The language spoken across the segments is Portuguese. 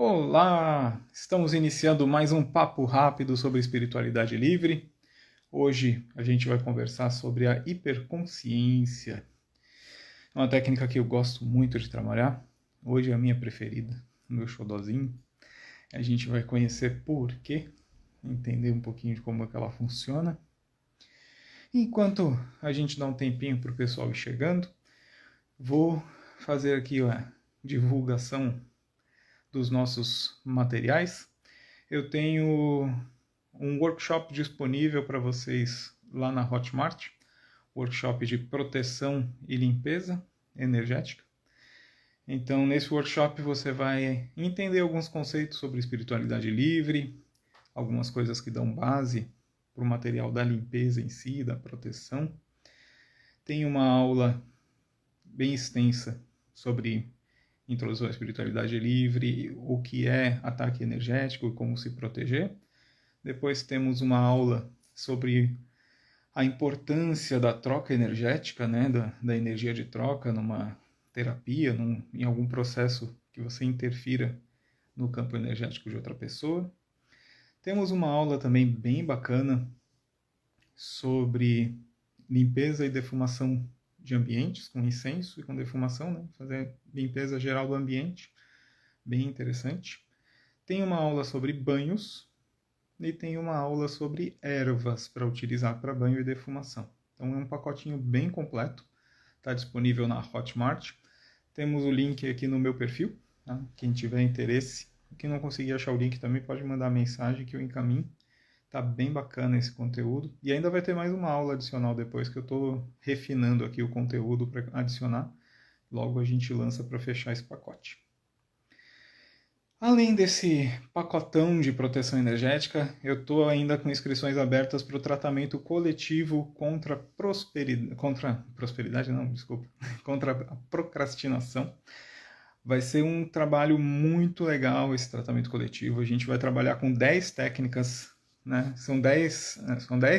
Olá! Estamos iniciando mais um papo rápido sobre espiritualidade livre. Hoje a gente vai conversar sobre a hiperconsciência. É uma técnica que eu gosto muito de trabalhar. Hoje é a minha preferida, o meu xodozinho. A gente vai conhecer por quê, entender um pouquinho de como é que ela funciona. Enquanto a gente dá um tempinho para o pessoal ir chegando, vou fazer aqui a divulgação dos nossos materiais. Eu tenho um workshop disponível para vocês lá na Hotmart, workshop de proteção e limpeza energética. Então, nesse workshop você vai entender alguns conceitos sobre espiritualidade livre, algumas coisas que dão base para o material da limpeza em si, da proteção. Tem uma aula bem extensa sobre introdução à espiritualidade livre, o que é ataque energético e como se proteger. Depois temos uma aula sobre a importância da troca energética, né, da energia de troca numa terapia, em algum processo que você interfira no campo energético de outra pessoa. Temos uma aula também bem bacana sobre limpeza e defumação de ambientes, com incenso e com defumação, né, fazer limpeza geral do ambiente, bem interessante. Tem uma aula sobre banhos, e tem uma aula sobre ervas para utilizar para banho e defumação. Então é um pacotinho bem completo, está disponível na Hotmart. Temos o link aqui no meu perfil, tá? Quem tiver interesse. Quem não conseguir achar o link também pode mandar mensagem que eu encaminho. Tá bem bacana esse conteúdo. E ainda vai ter mais uma aula adicional depois que eu estou refinando aqui o conteúdo para adicionar. Logo a gente lança para fechar esse pacote. Além desse pacotão de proteção energética, eu estou ainda com inscrições abertas para o tratamento coletivo contra prosperidade, não, desculpa, contra a procrastinação. Vai ser um trabalho muito legal esse tratamento coletivo. A gente vai trabalhar com 10 técnicas, né? São 10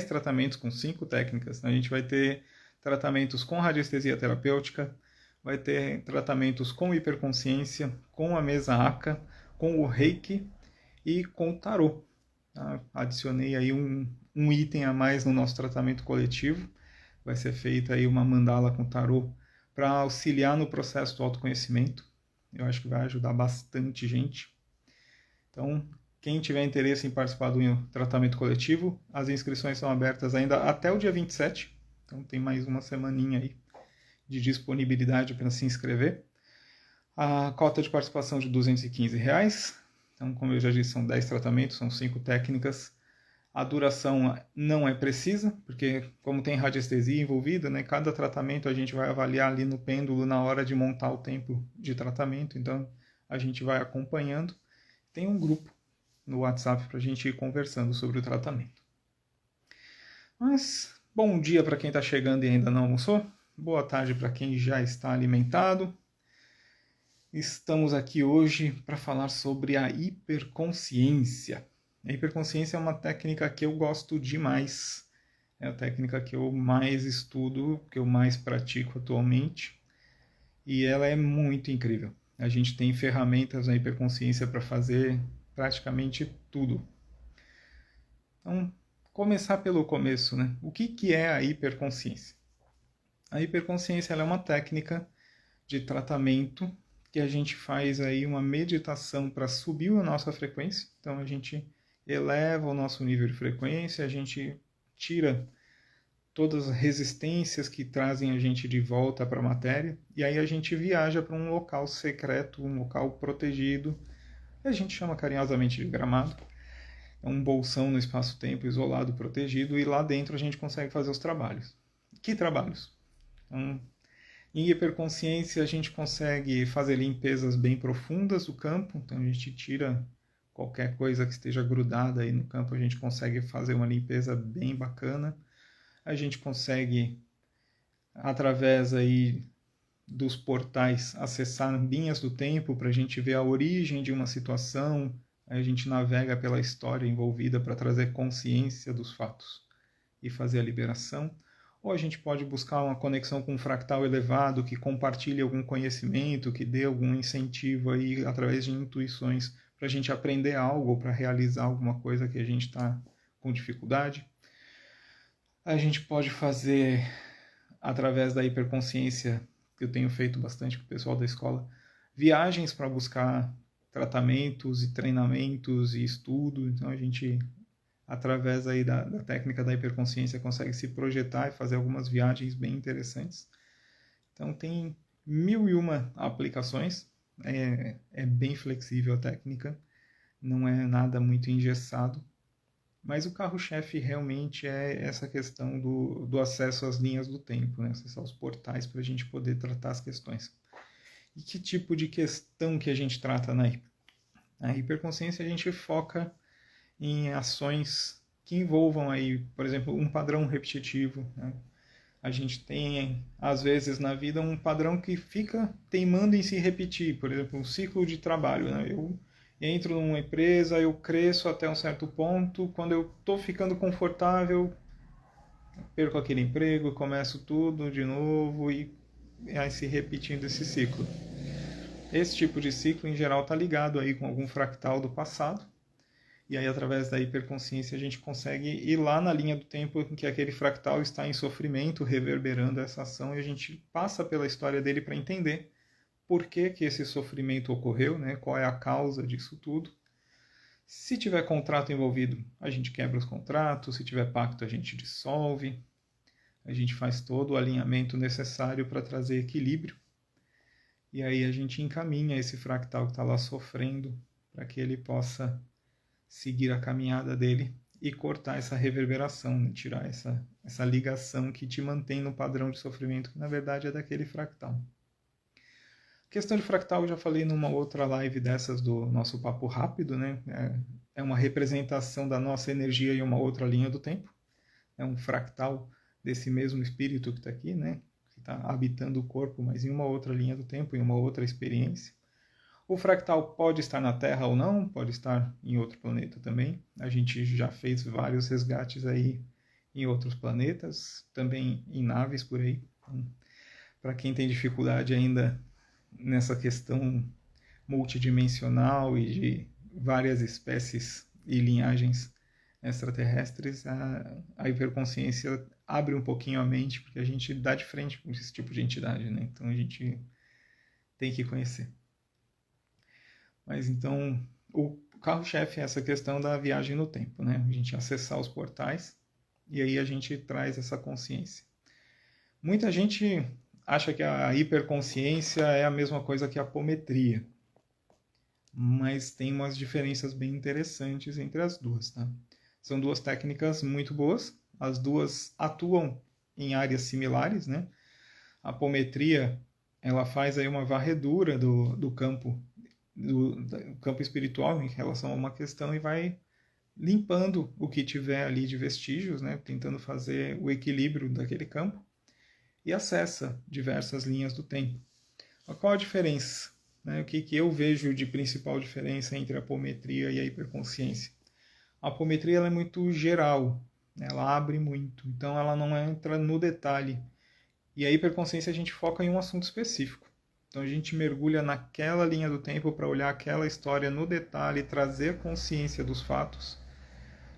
tratamentos com 5 técnicas. A gente vai ter tratamentos com radiestesia terapêutica, vai ter tratamentos com hiperconsciência, com a mesa Aka, com o Reiki e com o Tarô. Tá? Adicionei aí um item a mais no nosso tratamento coletivo. Vai ser feita aí uma mandala com Tarô para auxiliar no processo do autoconhecimento. Eu acho que vai ajudar bastante gente. Então, quem tiver interesse em participar do tratamento coletivo, as inscrições são abertas ainda até o dia 27. Então, tem mais uma semaninha aí de disponibilidade para se inscrever. A cota de participação de R$215. Então, como eu já disse, são 10 tratamentos, são 5 técnicas. A duração não é precisa, porque como tem radiestesia envolvida, né, cada tratamento a gente vai avaliar ali no pêndulo na hora de montar o tempo de tratamento. Então, a gente vai acompanhando. Tem um grupo no WhatsApp para a gente ir conversando sobre o tratamento. Mas, bom dia para quem está chegando e ainda não almoçou. Boa tarde para quem já está alimentado. Estamos aqui hoje para falar sobre a hiperconsciência. A hiperconsciência é uma técnica que eu gosto demais. É a técnica que eu mais estudo, que eu mais pratico atualmente. E ela é muito incrível. A gente tem ferramentas na hiperconsciência para fazer praticamente tudo. Então, começar pelo começo, né? O que é a hiperconsciência? A hiperconsciência ela é uma técnica de tratamento que a gente faz aí uma meditação para subir a nossa frequência. Então a gente eleva o nosso nível de frequência, a gente tira todas as resistências que trazem a gente de volta para a matéria, e aí a gente viaja para um local secreto, um local protegido, que a gente chama carinhosamente de gramado. É um bolsão no espaço-tempo isolado, protegido, e lá dentro a gente consegue fazer os trabalhos. Que trabalhos? Então, em hiperconsciência, a gente consegue fazer limpezas bem profundas do campo, então a gente tira qualquer coisa que esteja grudada aí no campo, a gente consegue fazer uma limpeza bem bacana. A gente consegue, através aí dos portais, acessar linhas do tempo para a gente ver a origem de uma situação, aí a gente navega pela história envolvida para trazer consciência dos fatos e fazer a liberação. ou a gente pode buscar uma conexão com um fractal elevado que compartilhe algum conhecimento, que dê algum incentivo aí através de intuições para a gente aprender algo ou para realizar alguma coisa que a gente está com dificuldade. A gente pode fazer através da hiperconsciência, que eu tenho feito bastante com o pessoal da escola, viagens para buscar tratamentos e treinamentos e estudo. Então a gente, através aí da técnica da hiperconsciência, consegue se projetar e fazer algumas viagens bem interessantes. Então tem 1001 aplicações, é bem flexível a técnica, não é nada muito engessado. Mas o carro-chefe realmente é essa questão do acesso às linhas do tempo, né? Acessar os portais para a gente poder tratar as questões. E que tipo de questão que a gente trata na hiperconsciência? A gente foca em ações que envolvam aí, por exemplo, um padrão repetitivo, né? A gente tem, às vezes, na vida um padrão que fica teimando em se repetir. Por exemplo, um ciclo de trabalho, né? Eu entro numa empresa, eu cresço até um certo ponto, quando eu estou ficando confortável, perco aquele emprego, começo tudo de novo e aí se repetindo esse ciclo. Esse tipo de ciclo, em geral, está ligado aí com algum fractal do passado, e aí através da hiperconsciência a gente consegue ir lá na linha do tempo em que aquele fractal está em sofrimento, reverberando essa ação, e a gente passa pela história dele para entender por que esse sofrimento ocorreu, né? Qual é a causa disso tudo. Se tiver contrato envolvido, a gente quebra os contratos, se tiver pacto, a gente dissolve, a gente faz todo o alinhamento necessário para trazer equilíbrio, e aí a gente encaminha esse fractal que está lá sofrendo para que ele possa seguir a caminhada dele e cortar essa reverberação, né? Tirar essa ligação que te mantém no padrão de sofrimento, que na verdade é daquele fractal. Questão de fractal, eu já falei numa outra live dessas do nosso papo rápido, né? É uma representação da nossa energia em uma outra linha do tempo. É um fractal desse mesmo espírito que está aqui, né? Que está habitando o corpo, mas em uma outra linha do tempo, em uma outra experiência. O fractal pode estar na Terra ou não, pode estar em outro planeta também. A gente já fez vários resgates aí em outros planetas, também em naves por aí. Então, para quem tem dificuldade ainda nessa questão multidimensional e de várias espécies e linhagens extraterrestres, a hiperconsciência abre um pouquinho a mente, porque a gente dá de frente com esse tipo de entidade, né? Então a gente tem que conhecer. Mas então, o carro-chefe é essa questão da viagem no tempo, né? A gente acessar os portais e aí a gente traz essa consciência. Muita gente acha que a hiperconsciência é a mesma coisa que a apometria, mas tem umas diferenças bem interessantes entre as duas, tá? São duas técnicas muito boas, as duas atuam em áreas similares, né? A apometria, ela faz aí uma varredura do campo espiritual em relação a uma questão e vai limpando o que tiver ali de vestígios, né, tentando fazer o equilíbrio daquele campo e acessa diversas linhas do tempo. Mas qual a diferença? Né? O que eu vejo de principal diferença entre a apometria e a hiperconsciência? A apometria ela é muito geral, ela abre muito, então ela não entra no detalhe. E a hiperconsciência a gente foca em um assunto específico. Então a gente mergulha naquela linha do tempo para olhar aquela história no detalhe, trazer consciência dos fatos.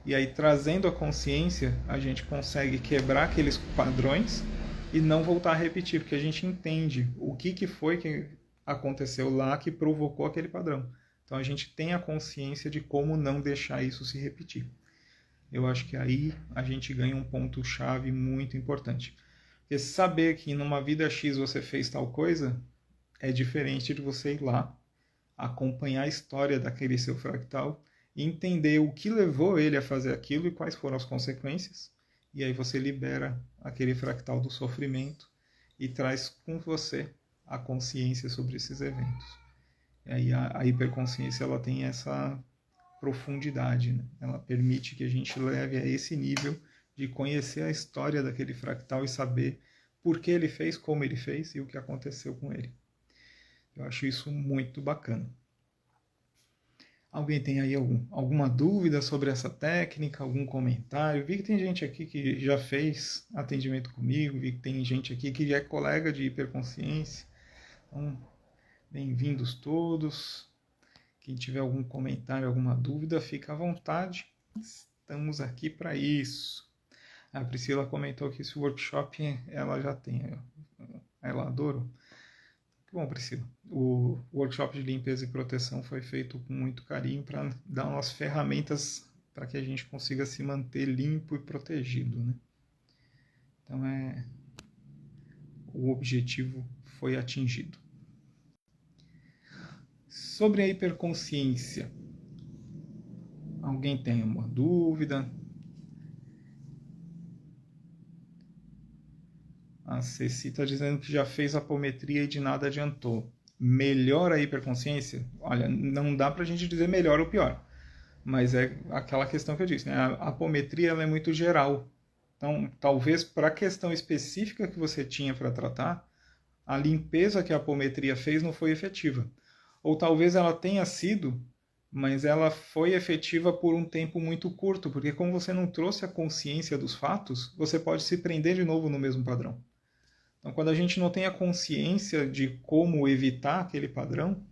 E aí, trazendo a consciência, a gente consegue quebrar aqueles padrões e não voltar a repetir, porque a gente entende o que foi que aconteceu lá que provocou aquele padrão. Então a gente tem a consciência de como não deixar isso se repetir. Eu acho que aí a gente ganha um ponto-chave muito importante. Porque saber que numa vida X você fez tal coisa é diferente de você ir lá, acompanhar a história daquele seu fractal e entender o que levou ele a fazer aquilo e quais foram as consequências. E aí você libera aquele fractal do sofrimento e traz com você a consciência sobre esses eventos. E aí a hiperconsciência ela tem essa profundidade, né? Ela permite que a gente leve a esse nível de conhecer a história daquele fractal e saber por que ele fez, como ele fez e o que aconteceu com ele. Eu acho isso muito bacana. Alguém tem aí alguma dúvida sobre essa técnica, algum comentário? Vi que tem gente aqui que já fez atendimento comigo, vi que tem gente aqui que já é colega de hiperconsciência. Então, bem-vindos todos. Quem tiver algum comentário, alguma dúvida, fica à vontade. Estamos aqui para isso. A Priscila comentou que esse workshop ela já tem. Ela adorou. Que bom, Priscila. O workshop de limpeza e proteção foi feito com muito carinho para dar umas ferramentas para que a gente consiga se manter limpo e protegido, né? Então, o objetivo foi atingido. Sobre a hiperconsciência, alguém tem uma dúvida? A Ceci está dizendo que já fez apometria e de nada adiantou. Melhora a hiperconsciência? Olha, não dá para a gente dizer melhor ou pior. Mas é aquela questão que eu disse, né? A apometria ela é muito geral. Então, talvez para a questão específica que você tinha para tratar, a limpeza que a apometria fez não foi efetiva. Ou talvez ela tenha sido, mas ela foi efetiva por um tempo muito curto, porque como você não trouxe a consciência dos fatos, você pode se prender de novo no mesmo padrão. Então, quando a gente não tem a consciência de como evitar aquele padrão,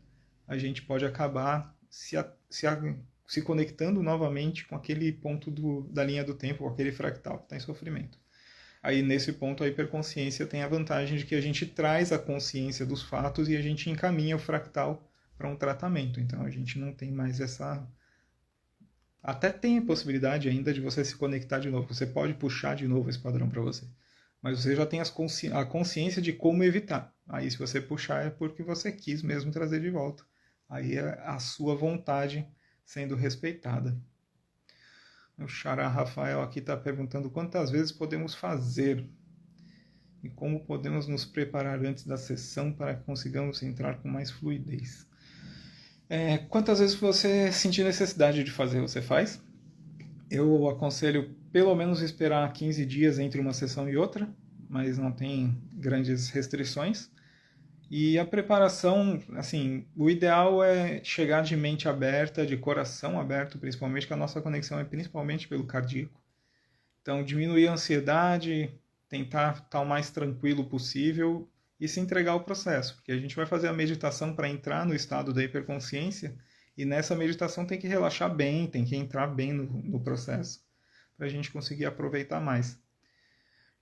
a gente pode acabar se conectando novamente com aquele ponto da linha do tempo, com aquele fractal que está em sofrimento. Aí, nesse ponto, a hiperconsciência tem a vantagem de que a gente traz a consciência dos fatos e a gente encaminha o fractal para um tratamento. Então, a gente não tem mais essa... Até tem a possibilidade ainda de você se conectar de novo. Você pode puxar de novo esse padrão para você. Mas você já tem a consciência de como evitar. Aí, se você puxar, é porque você quis mesmo trazer de volta. Aí é a sua vontade sendo respeitada. O Xará Rafael aqui está perguntando quantas vezes podemos fazer e como podemos nos preparar antes da sessão para que consigamos entrar com mais fluidez. Quantas vezes você sentir necessidade de fazer, você faz? Eu aconselho pelo menos esperar 15 dias entre uma sessão e outra, mas não tem grandes restrições. E a preparação, assim, o ideal é chegar de mente aberta, de coração aberto, principalmente, que a nossa conexão é principalmente pelo cardíaco. Então, diminuir a ansiedade, tentar estar o mais tranquilo possível e se entregar ao processo, porque a gente vai fazer a meditação para entrar no estado da hiperconsciência e nessa meditação tem que relaxar bem, tem que entrar bem no processo, para a gente conseguir aproveitar mais.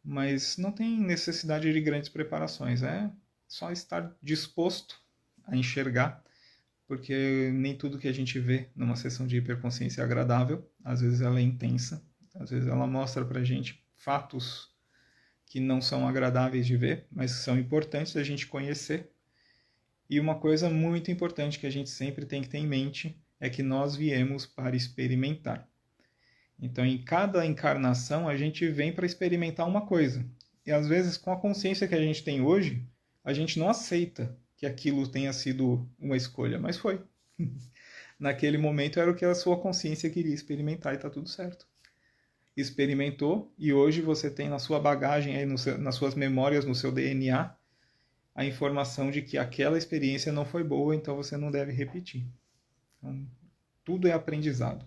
Mas não tem necessidade de grandes preparações, é só estar disposto a enxergar, porque nem tudo que a gente vê numa sessão de hiperconsciência é agradável, às vezes ela é intensa, às vezes ela mostra pra gente fatos que não são agradáveis de ver, mas são importantes a gente conhecer. E uma coisa muito importante que a gente sempre tem que ter em mente é que nós viemos para experimentar. Então, em cada encarnação, a gente vem para experimentar uma coisa. E às vezes, com a consciência que a gente tem hoje, a gente não aceita que aquilo tenha sido uma escolha, mas foi. Naquele momento era o que a sua consciência queria experimentar e está tudo certo. Experimentou e hoje você tem na sua bagagem, aí nas suas memórias, no seu DNA, a informação de que aquela experiência não foi boa, então você não deve repetir. Então, tudo é aprendizado.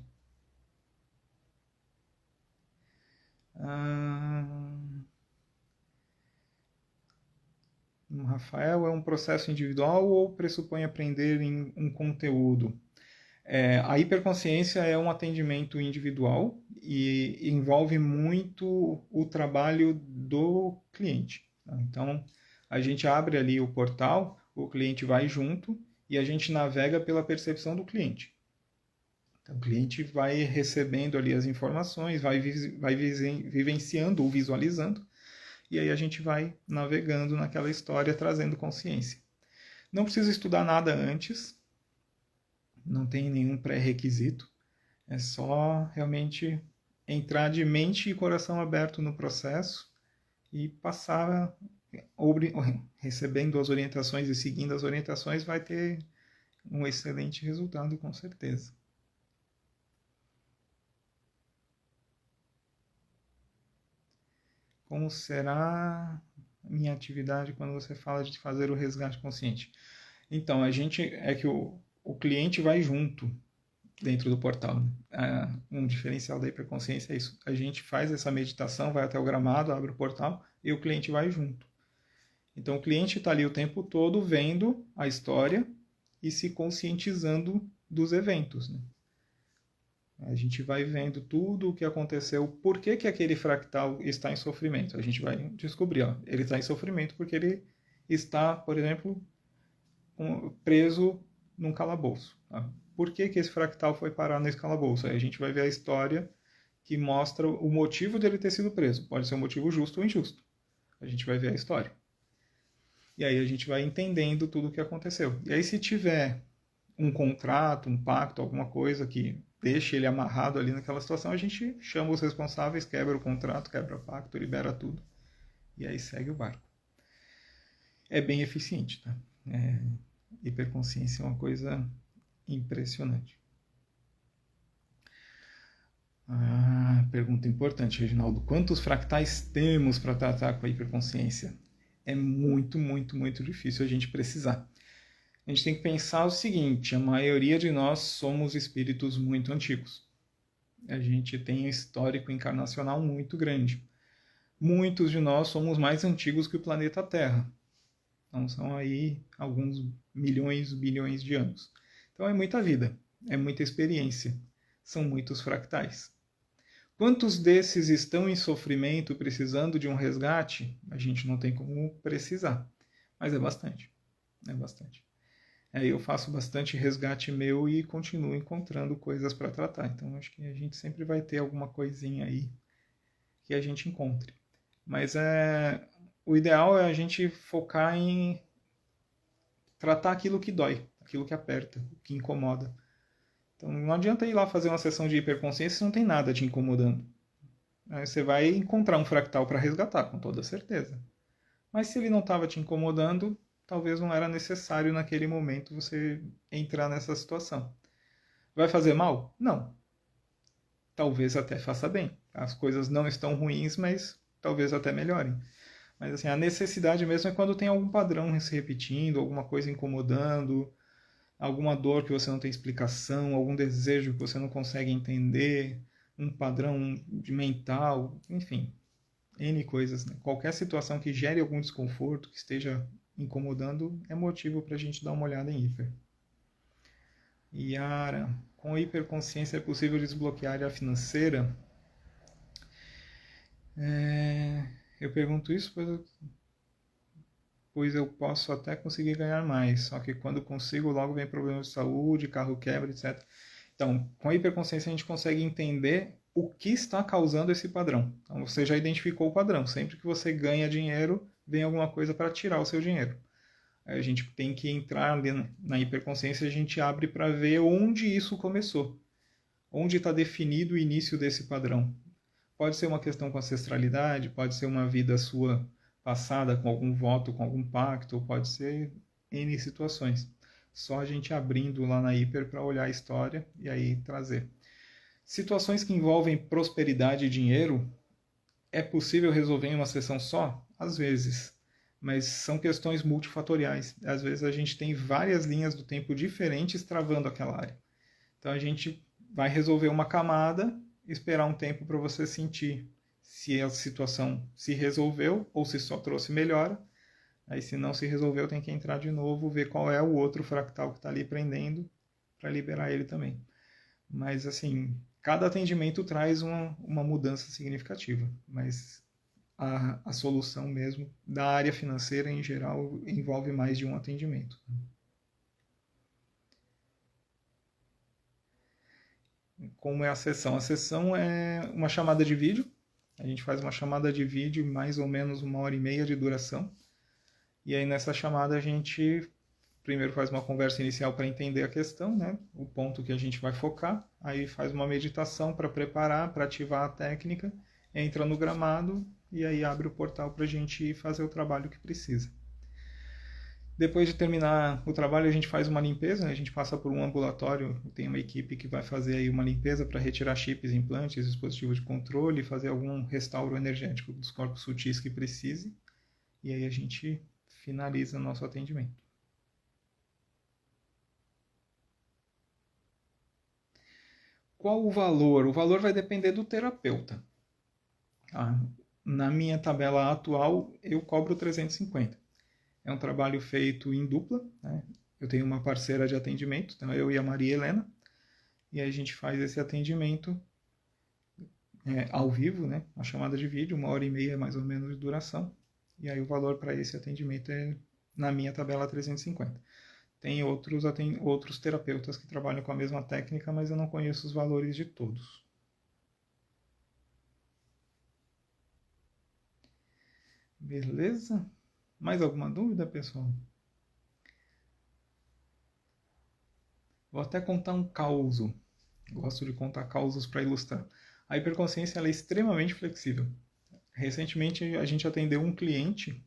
Rafael, é um processo individual ou pressupõe aprender em um conteúdo? A hiperconsciência é um atendimento individual e envolve muito o trabalho do cliente. Então, a gente abre ali o portal, o cliente vai junto e a gente navega pela percepção do cliente. Então, o cliente vai recebendo ali as informações, vai vivenciando ou visualizando, e aí a gente vai navegando naquela história, trazendo consciência. Não precisa estudar nada antes, não tem nenhum pré-requisito, é só realmente entrar de mente e coração aberto no processo e passar, recebendo as orientações e seguindo as orientações, vai ter um excelente resultado, com certeza. Como será minha atividade quando você fala de fazer o resgate consciente? Então, é que o cliente vai junto. dentro do portal. Um diferencial da hiperconsciência é isso. A gente faz essa meditação, vai até o gramado, abre o portal e o cliente vai junto. Então o cliente está ali o tempo todo vendo a história e se conscientizando dos eventos. Né? A gente vai vendo tudo o que aconteceu, por que, que aquele fractal está em sofrimento. A gente vai descobrir, ó, ele está em sofrimento porque ele está, por exemplo, preso num calabouço. Tá? Por que, que esse fractal foi parar nesse calabouço? Aí a gente vai ver a história que mostra o motivo dele ter sido preso. Pode ser um motivo justo ou injusto. A gente vai ver a história. E aí a gente vai entendendo tudo o que aconteceu. E aí se tiver um contrato, um pacto, alguma coisa que deixe ele amarrado ali naquela situação, a gente chama os responsáveis, quebra o contrato, quebra o pacto, libera tudo. E aí segue o barco. É bem eficiente, tá? Hiperconsciência é uma coisa impressionante. Pergunta importante, Reginaldo. Quantos fractais temos para tratar com a hiperconsciência? É muito, muito, muito difícil a gente precisar. A gente tem que pensar o seguinte, a maioria de nós somos espíritos muito antigos. A gente tem um histórico encarnacional muito grande. Muitos de nós somos mais antigos que o planeta Terra. Então são aí alguns milhões, bilhões de anos. Então é muita vida, é muita experiência. São muitos fractais. Quantos desses estão em sofrimento, precisando de um resgate? A gente não tem como precisar, mas é bastante. É bastante. Eu faço bastante resgate meu e continuo encontrando coisas para tratar. Então acho que a gente sempre vai ter alguma coisinha aí que a gente encontre. Mas o ideal é a gente focar em tratar aquilo que dói, aquilo que aperta, o que incomoda. Então não adianta ir lá fazer uma sessão de hiperconsciência se não tem nada te incomodando. Aí você vai encontrar um fractal para resgatar, com toda certeza. Mas se ele não estava te incomodando, talvez não era necessário naquele momento você entrar nessa situação. Vai fazer mal? Não. Talvez até faça bem. As coisas não estão ruins, mas talvez até melhorem. Mas assim, a necessidade mesmo é quando tem algum padrão se repetindo, alguma coisa incomodando, alguma dor que você não tem explicação, algum desejo que você não consegue entender, um padrão mental, enfim, N coisas. Né? Qualquer situação que gere algum desconforto, que esteja incomodando, é motivo para a gente dar uma olhada em hiper. Yara, com a hiperconsciência é possível desbloquear a área financeira? Eu pergunto isso pois eu posso até conseguir ganhar mais, só que quando consigo, logo vem problemas de saúde, carro quebra, etc. Então, com a hiperconsciência a gente consegue entender o que está causando esse padrão. Então, você já identificou o padrão. Sempre que você ganha dinheiro, vem alguma coisa para tirar o seu dinheiro. Aí a gente tem que entrar ali na hiperconsciência e a gente abre para ver onde isso começou. Onde está definido o início desse padrão. Pode ser uma questão com ancestralidade, pode ser uma vida sua passada com algum voto, com algum pacto, ou pode ser N situações. Só a gente abrindo lá na hiper para olhar a história e aí trazer. Situações que envolvem prosperidade e dinheiro, é possível resolver em uma sessão só? Às vezes. Mas são questões multifatoriais. Às vezes a gente tem várias linhas do tempo diferentes travando aquela área. Então a gente vai resolver uma camada, esperar um tempo para você sentir se a situação se resolveu ou se só trouxe melhora. Aí se não se resolveu, tem que entrar de novo, ver qual é o outro fractal que está ali prendendo para liberar ele também. Mas assim, cada atendimento traz uma mudança significativa, mas a solução mesmo da área financeira em geral envolve mais de um atendimento. Como é a sessão? A sessão é uma chamada de vídeo. A gente faz uma chamada de vídeo, mais ou menos 1h30 de duração. E aí nessa chamada a gente primeiro faz uma conversa inicial para entender a questão, né? O ponto que a gente vai focar. Aí faz uma meditação para preparar, para ativar a técnica. Entra no gramado e aí abre o portal para a gente fazer o trabalho que precisa. Depois de terminar o trabalho, a gente faz uma limpeza, né? A gente passa por um ambulatório, tem uma equipe que vai fazer aí uma limpeza para retirar chips, implantes, dispositivos de controle, fazer algum restauro energético dos corpos sutis que precise, e aí a gente finaliza nosso atendimento. Qual o valor? O valor vai depender do terapeuta. Na minha tabela atual, eu cobro 350. É um trabalho feito em dupla, né? Eu tenho uma parceira de atendimento, então eu e a Maria Helena, e aí a gente faz esse atendimento ao vivo, né? Uma chamada de vídeo, 1h30 mais ou menos de duração, e aí o valor para esse atendimento é, na minha tabela, 350. Tem outros terapeutas que trabalham com a mesma técnica, mas eu não conheço os valores de todos. Beleza? Mais alguma dúvida, pessoal? Vou até contar um causo. Gosto de contar causos para ilustrar. A hiperconsciência ela é extremamente flexível. Recentemente a gente atendeu um cliente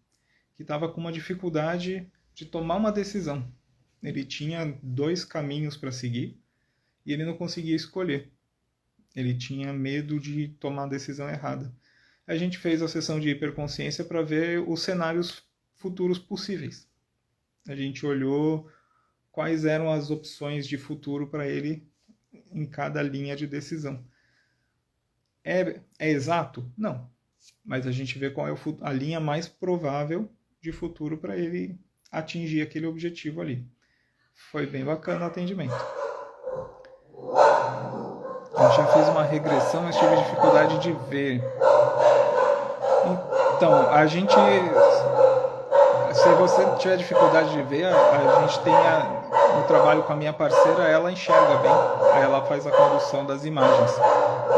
que estava com uma dificuldade de tomar uma decisão. Ele tinha 2 caminhos para seguir e ele não conseguia escolher. Ele tinha medo de tomar a decisão errada. A gente fez a sessão de hiperconsciência para ver os cenários futuros possíveis. A gente olhou quais eram as opções de futuro para ele em cada linha de decisão. É exato? Não. Mas a gente vê qual é a linha mais provável de futuro para ele atingir aquele objetivo ali. Foi bem bacana o atendimento. Eu já fiz uma regressão, mas tive dificuldade de ver. Então, a gente... Se você tiver dificuldade de ver, a gente tem no trabalho com a minha parceira, ela enxerga bem, aí ela faz a condução das imagens.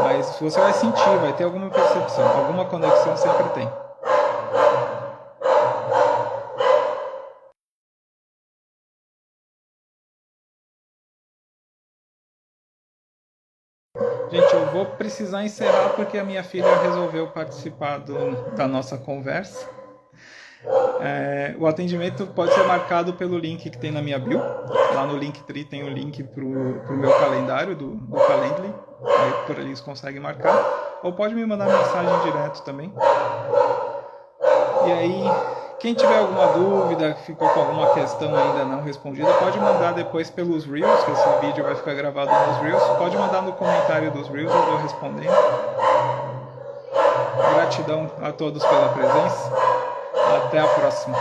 Mas você vai sentir, vai ter alguma percepção, alguma conexão sempre tem. Gente, eu vou precisar encerrar porque a minha filha resolveu participar da nossa conversa. O atendimento pode ser marcado pelo link que tem na minha bio. Lá no Linktree tem o link para o meu calendário do Calendly. Aí por ali eles conseguem marcar. Ou pode me mandar mensagem direto também. E aí, quem tiver alguma dúvida, ficou com alguma questão ainda não respondida, pode mandar depois pelos Reels, que esse vídeo vai ficar gravado nos Reels. Pode mandar no comentário dos Reels, eu vou respondendo. Gratidão a todos pela presença. Até a próxima.